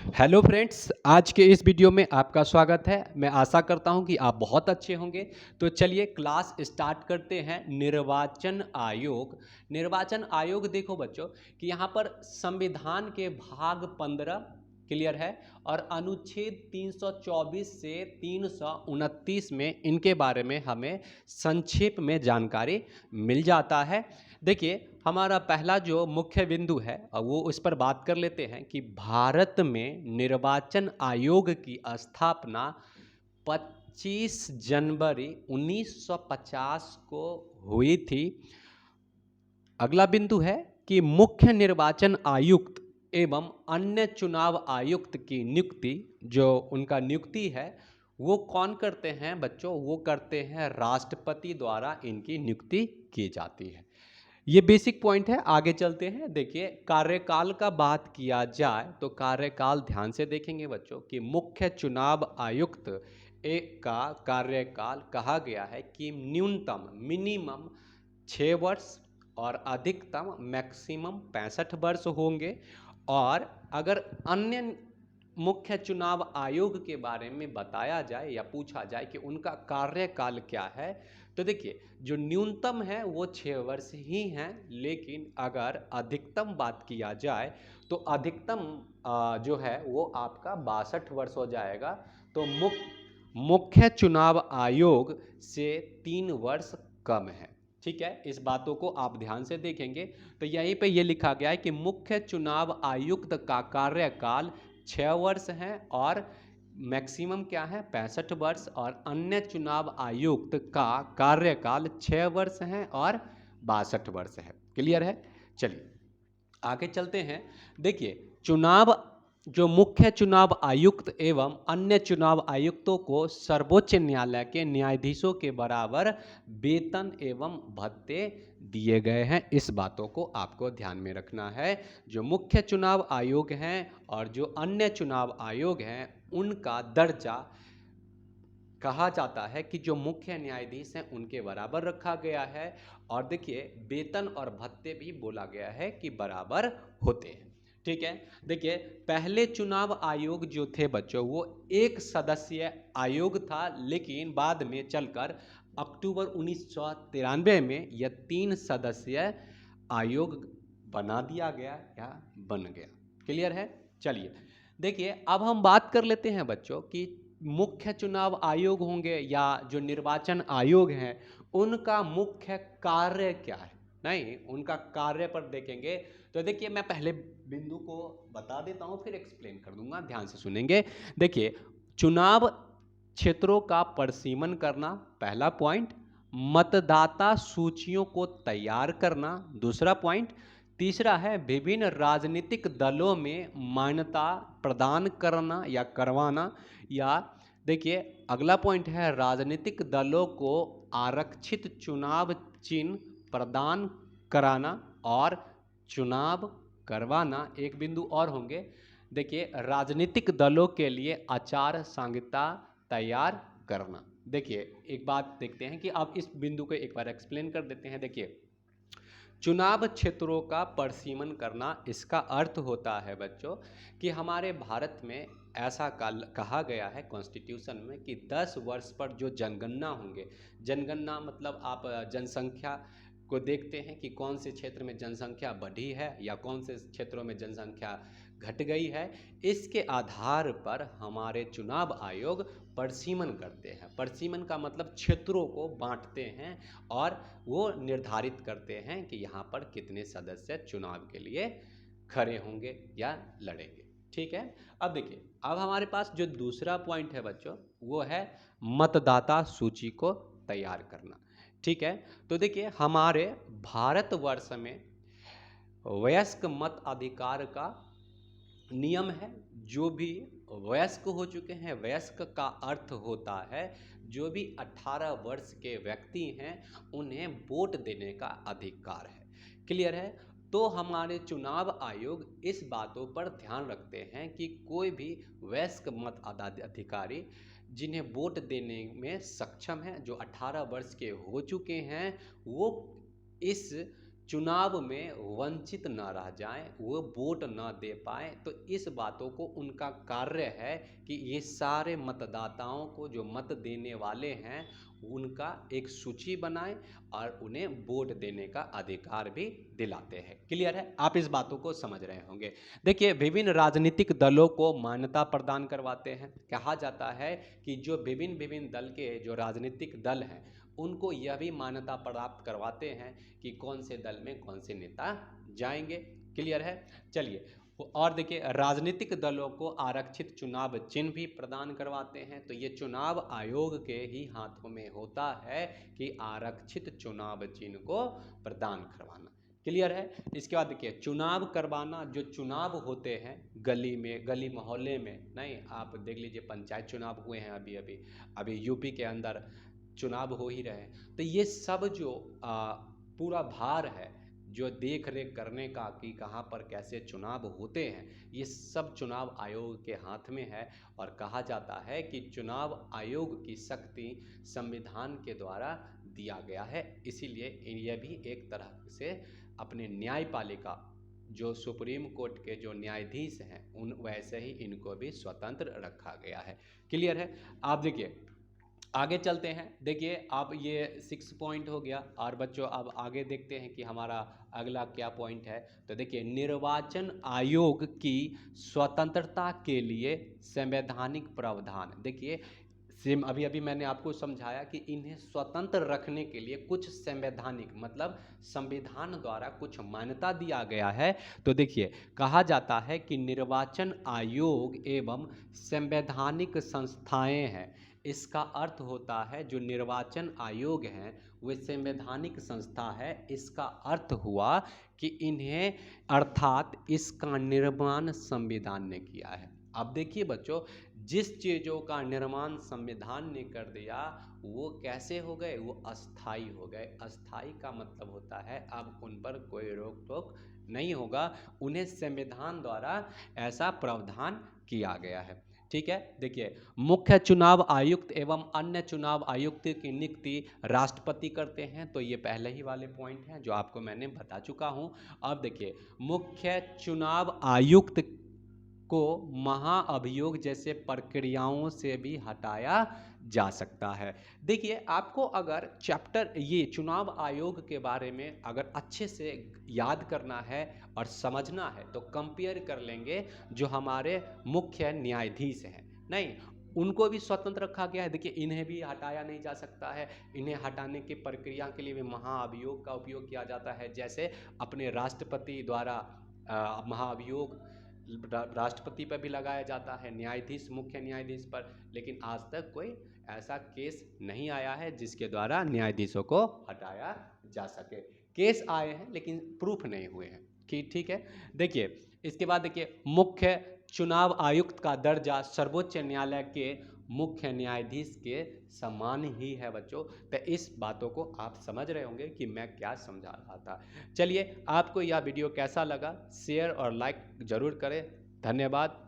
Hello friends, आज के इस वीडियो में आपका स्वागत है। मैं आशा करता हूं कि आप बहुत अच्छे होंगे। तो चलिए क्लास स्टार्ट करते हैं। निर्वाचन आयोग देखो बच्चों कि यहाँ पर संविधान के भाग 15 क्लियर है और अनुच्छेद 324 से 329 में इनके बारे में हमें संक्षेप में जानकारी मिल जाता है। देखिए हमारा पहला जो मुख्य बिंदु है वो उस पर बात कर लेते हैं कि भारत में निर्वाचन आयोग की स्थापना 25 जनवरी 1950 को हुई थी। अगला बिंदु है कि मुख्य निर्वाचन आयुक्त एवं अन्य चुनाव आयुक्त की नियुक्ति जो उनका नियुक्ति है वो कौन करते हैं बच्चों, वो करते हैं राष्ट्रपति द्वारा इनकी नियुक्ति की जाती है। ये बेसिक पॉइंट है। आगे चलते हैं। देखिए कार्यकाल का बात किया जाए तो कार्यकाल ध्यान से देखेंगे बच्चों कि मुख्य चुनाव आयुक्त एक का कार्यकाल कहा गया है कि न्यूनतम मिनिमम 6 वर्ष और अधिकतम मैक्सिमम 65 वर्ष होंगे। और अगर अन्य मुख्य चुनाव आयोग के बारे में बताया जाए या पूछा जाए कि उनका कार्यकाल क्या है तो देखिए जो न्यूनतम है वो 6 वर्ष ही हैं, लेकिन अगर अधिकतम बात किया जाए तो अधिकतम जो है वो आपका 62 वर्ष हो जाएगा। तो मुख्य चुनाव आयोग से 3 वर्ष कम है। ठीक है, इस बातों को आप ध्यान से देखेंगे तो यहीं पे ये लिखा गया है कि मुख्य चुनाव आयुक्त का कार्यकाल 6 वर्ष है और मैक्सिमम क्या है 65 वर्ष, और अन्य चुनाव आयुक्त का कार्यकाल 6 वर्ष है और 62 वर्ष है। क्लियर है। चलिए आगे चलते हैं। देखिए चुनाव जो मुख्य चुनाव आयुक्त एवं अन्य चुनाव आयुक्तों को सर्वोच्च न्यायालय के न्यायाधीशों के बराबर वेतन एवं भत्ते दिए गए हैं। इस बातों को आपको ध्यान में रखना है। जो मुख्य चुनाव आयोग हैं और जो अन्य चुनाव आयोग हैं उनका दर्जा कहा जाता है कि जो मुख्य न्यायाधीश हैं उनके बराबर रखा गया है। और देखिए वेतन और भत्ते भी बोला गया है कि बराबर होते हैं। ठीक है। देखिए पहले चुनाव आयोग जो थे बच्चों वो एक सदस्यीय आयोग था, लेकिन बाद में चलकर अक्टूबर 1993 में यह 3 सदस्यीय आयोग बना दिया गया या बन गया। क्लियर है। चलिए देखिए अब हम बात कर लेते हैं बच्चों कि मुख्य चुनाव आयोग होंगे या जो निर्वाचन आयोग हैं उनका मुख्य कार्य क्या है। नहीं, उनका कार्य पर देखेंगे तो देखिए मैं पहले बिंदु को बता देता हूं फिर एक्सप्लेन कर दूंगा, ध्यान से सुनेंगे। देखिए चुनाव क्षेत्रों का परिसीमन करना पहला पॉइंट, मतदाता सूचियों को तैयार करना दूसरा पॉइंट, तीसरा है विभिन्न राजनीतिक दलों में मान्यता प्रदान करना या करवाना, या देखिए अगला पॉइंट है राजनीतिक दलों को आरक्षित चुनाव चिन्ह प्रदान कराना और चुनाव करवाना। एक बिंदु और होंगे, देखिए राजनीतिक दलों के लिए आचार संहिता तैयार करना। देखिए एक बात देखते हैं कि अब इस बिंदु को एक बार एक्सप्लेन कर देते हैं। देखिए चुनाव क्षेत्रों का परिसीमन करना, इसका अर्थ होता है बच्चों कि हमारे भारत में ऐसा कहा गया है कॉन्स्टिट्यूशन में कि 10 वर्ष पर जो जनगणना होंगे, जनगणना मतलब आप जनसंख्या को देखते हैं कि कौन से क्षेत्र में जनसंख्या बढ़ी है या कौन से क्षेत्रों में जनसंख्या घट गई है, इसके आधार पर हमारे चुनाव आयोग परिसीमन करते हैं। परिसीमन का मतलब क्षेत्रों को बांटते हैं और वो निर्धारित करते हैं कि यहाँ पर कितने सदस्य चुनाव के लिए खड़े होंगे या लड़ेंगे। ठीक है। अब देखिए अब हमारे पास जो दूसरा पॉइंट है बच्चों वो है मतदाता सूची को तैयार करना। ठीक है। तो देखिए हमारे भारतवर्ष में वयस्क मत अधिकार का नियम है। जो भी वयस्क हो चुके हैं, वयस्क का अर्थ होता है जो भी 18 वर्ष के व्यक्ति हैं उन्हें वोट देने का अधिकार है। क्लियर है। तो हमारे चुनाव आयोग इस बातों पर ध्यान रखते हैं कि कोई भी वयस्क मत अधिकारी जिन्हें वोट देने में सक्षम हैं, जो 18 वर्ष के हो चुके हैं, वो इस चुनाव में वंचित न रह जाएं, वो वोट न दे पाएं। तो इस बातों को उनका कार्य है कि ये सारे मतदाताओं को, जो मत देने वाले हैं, उनका एक सूची बनाएं और उन्हें वोट देने का अधिकार भी दिलाते हैं। क्लियर है? आप इस बातों को समझ रहे होंगे। देखिए, विभिन्न राजनीतिक दलों को मान्यता प्रदान करवाते हैं। कहा जाता है कि जो विभिन्न विभिन्न दल के जो राजनीतिक दल हैं, उनको यह भी मान्यता प्राप्त करवाते हैं कि कौन से दल में कौन से नेता जाएंगे। क्लियर है? चलिए, और देखिए, राजनीतिक दलों को आरक्षित चुनाव चिन्ह भी प्रदान करवाते हैं। तो ये चुनाव आयोग के ही हाथों में होता है कि आरक्षित चुनाव चिन्ह को प्रदान करवाना। क्लियर है? इसके बाद देखिए, चुनाव करवाना, जो चुनाव होते हैं गली में, गली मोहल्ले में, नहीं, आप देख लीजिए पंचायत चुनाव हुए हैं अभी यूपी के अंदर चुनाव हो ही रहे हैं। तो ये सब जो पूरा भार है, जो देख रेख करने का कि कहाँ पर कैसे चुनाव होते हैं, ये सब चुनाव आयोग के हाथ में है। और कहा जाता है कि चुनाव आयोग की शक्ति संविधान के द्वारा दिया गया है, इसीलिए यह भी एक तरह से अपने न्यायपालिका, जो सुप्रीम कोर्ट के जो न्यायाधीश हैं, उन वैसे ही इनको भी स्वतंत्र रखा गया है। क्लियर है? आप देखिए, आगे चलते हैं। देखिए, अब ये 6 पॉइंट हो गया, और बच्चों अब आगे देखते हैं कि हमारा अगला क्या पॉइंट है। तो देखिए, निर्वाचन आयोग की स्वतंत्रता के लिए संवैधानिक प्रावधान। देखिए, अभी मैंने आपको समझाया कि इन्हें स्वतंत्र रखने के लिए कुछ संवैधानिक, मतलब संविधान द्वारा कुछ मान्यता दिया गया है। तो देखिए, कहा जाता है कि निर्वाचन आयोग एवं संवैधानिक संस्थाएं हैं। इसका अर्थ होता है, जो निर्वाचन आयोग हैं वे संवैधानिक संस्था है। इसका अर्थ हुआ कि इन्हें, अर्थात इसका निर्माण संविधान ने किया है। अब देखिए बच्चों, जिस चीज़ों का निर्माण संविधान ने कर दिया, वो कैसे हो गए? वो अस्थाई हो गए। अस्थाई का मतलब होता है अब उन पर कोई रोक टोक नहीं होगा, उन्हें संविधान द्वारा ऐसा प्रावधान किया गया है। ठीक है? देखिए, मुख्य चुनाव आयुक्त एवं अन्य चुनाव आयुक्त की नियुक्ति राष्ट्रपति करते हैं। तो ये पहले ही वाले पॉइंट हैं जो आपको मैंने बता चुका हूं। अब देखिए, मुख्य चुनाव आयुक्त को महाअभियोग जैसे प्रक्रियाओं से भी हटाया जा सकता है। देखिए, आपको अगर चैप्टर ये चुनाव आयोग के बारे में अगर अच्छे से याद करना है और समझना है, तो कंपेयर कर लेंगे जो हमारे मुख्य न्यायाधीश हैं, नहीं, उनको भी स्वतंत्र रखा गया है। देखिए, इन्हें भी हटाया नहीं जा सकता है। इन्हें हटाने की प्रक्रिया के लिए भी महाअभियोग का उपयोग किया जाता है। जैसे अपने राष्ट्रपति द्वारा महाअभियोग राष्ट्रपति पर भी लगाया जाता है, न्यायाधीश, मुख्य न्यायाधीश पर। लेकिन आज तक कोई ऐसा केस नहीं आया है जिसके द्वारा न्यायाधीशों को हटाया जा सके। केस आए हैं लेकिन प्रूफ नहीं हुए हैं कि ठीक है। देखिए, इसके बाद देखिए, मुख्य चुनाव आयुक्त का दर्जा सर्वोच्च न्यायालय के मुख्य न्यायाधीश के समान ही है बच्चों। तो इस बातों को आप समझ रहे होंगे कि मैं क्या समझा रहा था। चलिए, आपको यह वीडियो कैसा लगा, शेयर और लाइक जरूर करें। धन्यवाद।